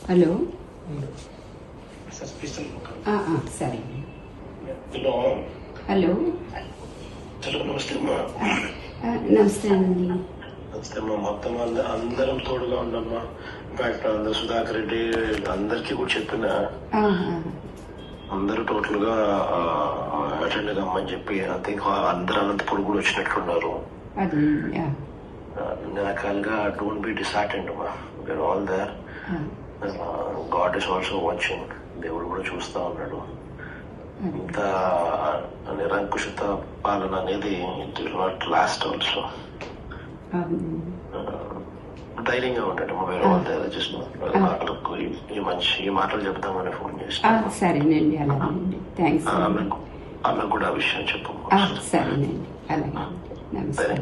Hello suspicion సరే. Hello hello hello నమస్తే అమ్మా. నమస్తే అండి. నమస్తే అమ్మా. మొత్తం అందరం తోడుగా ఉండమ్మా. ఇన్ఫాక్ట్ అందరు సుధాకర్ రెడ్డి అందరికీ కూడా చెప్పిన అందరూ టోటల్ గా అటెండ్ కమ్మని చెప్పి ఐ థింక్ అందరు అనంతపురం కూడా వచ్చినట్లున్నారు. అన్ని రకాలుగా డోంట్ బి డిసార్టెండ్ అమ్మా. We're all there. God is also watching. దేవుడు కూడా చూస్తా ఉన్నాడు. ఇంత నిరంకుశత పాలన అనేది it will not last also. ధైర్యంగా ఉండండి. వేరే వాళ్ళ జస్ట్ ఈ మాటలు చెప్తామని ఫోన్ చేసిన. సరేనండి, అలాగేనండి. థ్యాంక్స్. ఆమెకు కూడా ఆ విషయం చెప్పు. సరేనండి, అలాగే. నమస్తే.